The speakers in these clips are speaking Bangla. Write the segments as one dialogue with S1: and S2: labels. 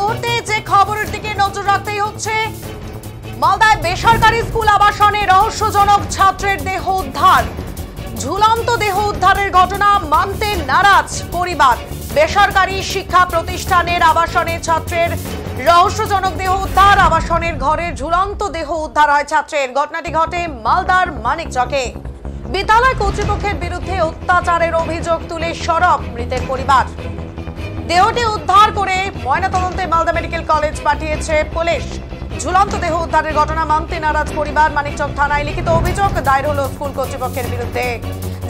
S1: মুহূর্তে যে খবরের দিকে নজর রাখতেই হচ্ছে, মালদায় বেসরকারি স্কুল আবাসনে রহস্যজনক ছাত্রের দেহ উদ্ধার। ঝুলন্ত দেহ উদ্ধারের ঘটনা মানতে নারাজ পরিবার। বেসরকারি শিক্ষা প্রতিষ্ঠানের আবাসনে ছাত্রের রহস্যজনক দেহ উদ্ধার। আবাসনের ঘরের ঝুলন্ত দেহ উদ্ধার হয় ছাত্রের। ঘটনাটি ঘটে মালদার মানিকচকে। বিদ্যালয় কর্তৃপক্ষের বিরুদ্ধে অত্যাচারের অভিযোগ তুলে সরব মৃতের পরিবার। দেহটি উদ্ধার করে ময়নাতদন্তে মালদা মেডিকেল কলেজ পাঠিয়েছে পুলিশ। ঝুলন্ত দেহ উদ্ধারের ঘটনা মানতে নারাজ পরিবার। মানিকচক থানায় লিখিত অভিযোগ দায়ের হলো স্কুল কর্তৃপক্ষের বিরুদ্ধে।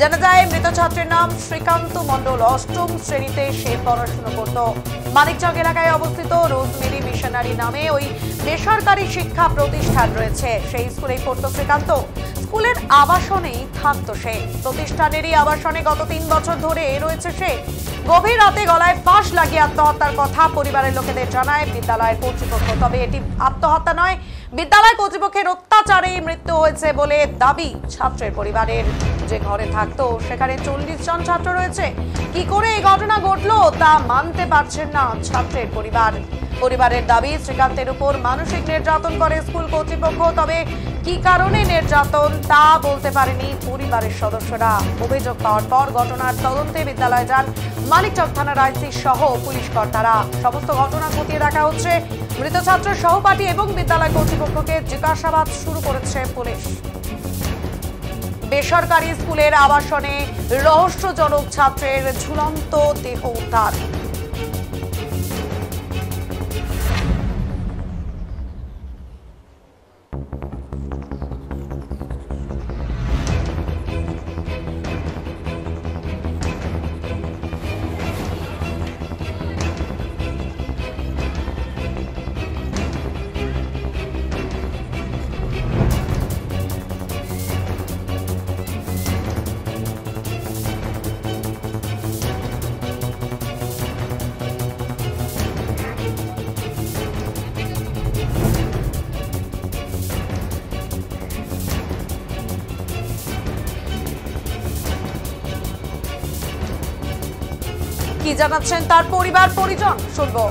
S1: জানা যায়, মৃত ছাত্রের নাম শ্রীকান্ত মণ্ডল। অষ্টম শ্রেণীতে সে পড়াশোনা করত। মানিকচক এলাকায় অবস্থিত রোজমেরি মিশনারি নামে ওই বেসরকারি শিক্ষা প্রতিষ্ঠান রয়েছে। সেই স্কুলেই পড়তো শ্রীকান্ত। স্কুলের আবাসনেই থাকতো সে। প্রতিষ্ঠানেরই আবাসনে গত 3 বছর ধরে রয়েছে সে। গভীর রাতে গলায় ফাঁস লাগিয়ে আত্মহত্যার কথা পরিবারের লোকেদের জানায় বিদ্যালয়ের কর্তৃপক্ষ। তবে এটি আত্মহত্যা নয়, বিদ্যালয় কর্তৃপক্ষের অত্যাচারেই মৃত্যু হয়েছে বলে দাবি ছাত্রের পরিবারের। যে ঘরে থাকতো সেখানে 40 জন ছাত্র রয়েছে। কি করে এই ঘটনা ঘটলো তা মানতে পারছেন না ছাত্রের পরিবার। পরিবারের দাবি, শ্রীকান্তের উপর মানসিক নির্যাতন করে স্কুল কর্তৃপক্ষ। তবে কি কারণে নির্যাতন তা বলতে পারেনি পরিবারের সদস্যরা। অভিযোগ পাওয়ার পর ঘটনার তদন্তে বিদ্যালয়ে যান মানিকচক থানার আইসি সহ পুলিশ কর্তারা। সমস্ত ঘটনা খতিয়ে দেখা হচ্ছে। মৃত ছাত্রের সহপাঠী এবং বিদ্যালয় কর্তৃপক্ষকে জিজ্ঞাসাবাদ শুরু করেছে পুলিশ। বেসরকারি স্কুলের আবাসনে রহস্যজনক ছাত্রের ঝুলন্ত দেহ উদ্ধার। কি জানাচ্ছেন তার পরিবার পরিজন, শুনবো।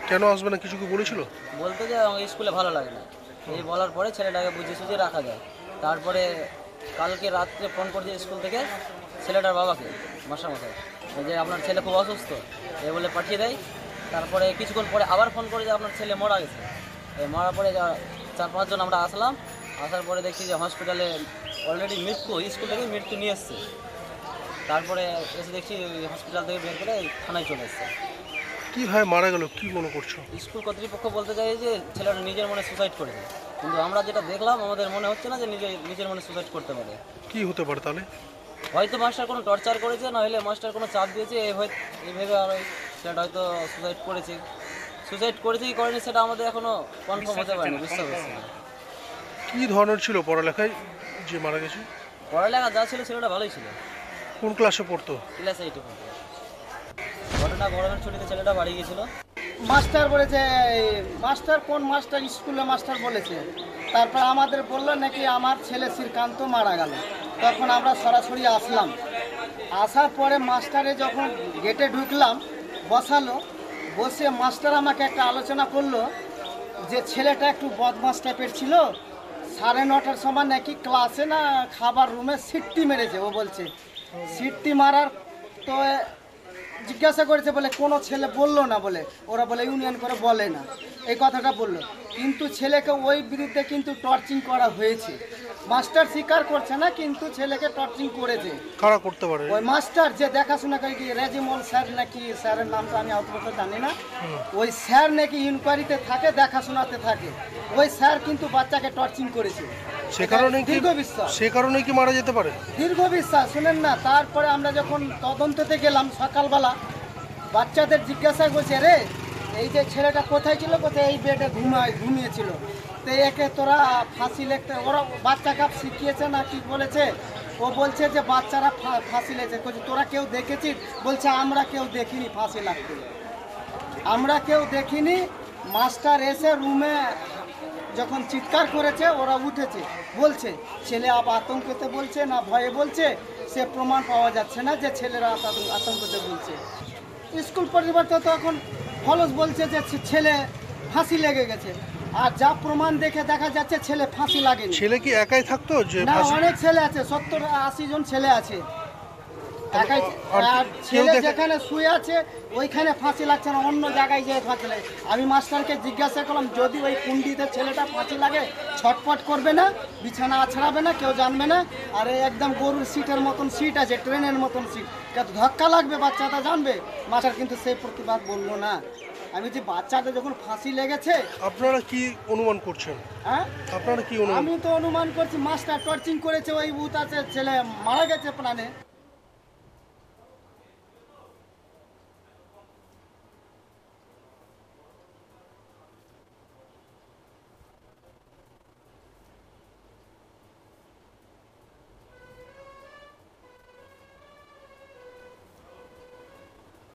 S2: কেন আসবে না কিছু কি বলেছিল?
S3: বলতে যে আমাকে স্কুলে ভালো লাগে না, এই বলার পরে ছেলেটাকে বুঝিয়ে সুঝিয়ে রাখা যায়। তারপরে কালকে রাত্রে ফোন করছে স্কুল থেকে ছেলেটার বাবাকে, মাস্টারমশাই, যে আপনার ছেলে খুব অসুস্থ এ বলে পাঠিয়ে দেয়। তারপরে কিছুক্ষণ পরে আবার ফোন করে যে আপনার ছেলে মারা গেছে। মারার পরে 4-5 জন আমরা আসলাম। আসার পরে দেখছি যে হসপিটালে অলরেডি মৃত্যু, স্কুল থেকে মৃত্যু নিয়ে এসছে। তারপরে এসে দেখছি হসপিটাল থেকে বের করে থানায় চলে এসছে।
S2: কীভাবে মারা গেল কি মনে করছো?
S3: স্কুল কর্তৃপক্ষ বলতে চাই যে ছেলেটা নিজের মনে সুসাইড করেছে, কিন্তু আমরা যেটা দেখলাম আমাদের মনে হচ্ছে না যে নিজের মনে সুসাইড করতে পারে।
S2: কি হতে পারে তাহলে?
S3: হয়তো মাস্টার কোনো টর্চার করেছে, না হলে মাস্টার কোনো চাপ দিয়েছে এইভাবে, আর ছেলেটা হয়তো সুসাইড করেছে কি করেনি সেটা আমাদের এখনো কনফার্ম হতে পারেনি, বুঝতে পারছি না।
S2: কী ধরনের ছিল পড়ালেখায় যে মারা গেছে?
S3: পড়ালেখা যা ছিল ছেলেটা ভালোই ছিল।
S2: কোন ক্লাসে পড়তো?
S3: ক্লাস 8-এ পড়তো। ঘটনা গরমের ছুটিতে ছেলেটা বাড়ি গিয়েছিল।
S4: মাস্টার বলেছে, কোন মাস্টার স্কুলে মাস্টার বলেছে। তারপর আমাদের বললো নাকি আমার ছেলে শ্রীকান্ত মারা গেল। তখন আমরা সরাসরি আসলাম। আসার পরে মাস্টারে যখন গেটে ঢুকলাম, বসালো, বসে মাস্টার আমাকে একটা আলোচনা করলো যে ছেলেটা একটু বদমাস টাইপের ছিল। 9:30টার সময় নাকি ক্লাসে না খাবার রুমে সিটটি মেরেছে। ও বলছে সিটটি মারার তো জিজ্ঞাসা করেছে, বলে কোনো ছেলে বললো না, বলে ওরা বলে ইউনিয়ন করে বলে না, এই কথাটা বললো। কিন্তু ছেলেকে ওই বিরুদ্ধে কিন্তু টর্চিং করা হয়েছে। মাস্টার স্বীকার করছে না, কিন্তু ছেলেকে টর্চিং করেছে।
S2: কারা করতে পারে?
S4: ওই মাস্টার যে দেখাশোনা করে, কি রেজিমল স্যার নাকি, স্যারের নামটা আমি অত জানি না। ওই স্যার নাকি ইনকোয়ারিতে থাকে, দেখাশোনাতে থাকে। ওই স্যার কিন্তু বাচ্চাকে টর্চিং করেছে।
S2: সে কারণে
S4: দীর্ঘ বিশ্বাস,
S2: সে কারণে কি মারা যেতে পারে?
S4: দীর্ঘ বিশ্বাস, শুনেন না। তারপরে আমরা যখন তদন্ততে গেলাম সকালবেলা, বাচ্চাদের জিজ্ঞাসা করছে, রে এই যে ছেলেটা কোথায় ছিল, কোথায় এই বেডে ঘুমিয়েছিল, তো একে তোরা ফাঁসি লিখতে, ওরা বাচ্চাকে শিখিয়েছে না কি বলেছে। ও বলছে যে বাচ্চারা ফাঁসি লেগেছে। তোরা কেউ দেখেছিস? বলছে আমরা কেউ দেখিনি ফাঁসি লাগতে, আমরা কেউ দেখিনি। মাস্টার এসে রুমে যখন চিৎকার করেছে ওরা উঠেছে, বলছে ছেলে আতঙ্কেতে বলছে না ভয়ে বলছে, সে প্রমাণ পাওয়া যাচ্ছে না যে ছেলেরা আতঙ্কতে বলছে। স্কুল কর্তৃপক্ষ তো এখন ফলস বলছে যে ছেলে ফাঁসি লেগে গেছে, আর যা প্রমাণ দেখে দেখা যাচ্ছে ছেলে ফাঁসি লাগেনি।
S2: ছেলে কি একাই থাকতো যে
S4: না,
S2: ফাঁসি-
S4: অনেক ছেলে আছে, 70-80 জন ছেলে আছে একাই।
S2: আর
S4: আর
S2: কেউ
S4: ছেলে
S2: দেখে-
S4: যেখানে শুয়ে আছে ওইখানে ফাঁসি লাগছে না, অন্য জায়গায় যেয়ে ফাঁসি লাগে। আমি মাস্টারকে জিজ্ঞাসা করলাম যদি ওই কুন্ডিতে ছেলেটা ফাঁসি লাগে ছটপট করবে না, বিছানা আছড়াবে না, কেউ জানবে না? আর এই একদম গরুর সিটের মতন সিট আছে, ট্রেনের মতন সিট, কত ধাক্কা লাগবে বাচ্চাটা জানবে? মাস্টার কিন্তু সেই প্রতিবাদ বললো না। আমি যে বাচ্চাটা যখন ফাঁসি লেগেছে,
S2: আপনারা কি অনুমান করছেন?
S4: হ্যাঁ
S2: আপনারা কি অনুমান?
S4: আমি তো অনুমান করছি মাস্টার টর্চিং করেছে, ওই ভূত আছে, ছেলে মারা গেছে প্রাণে।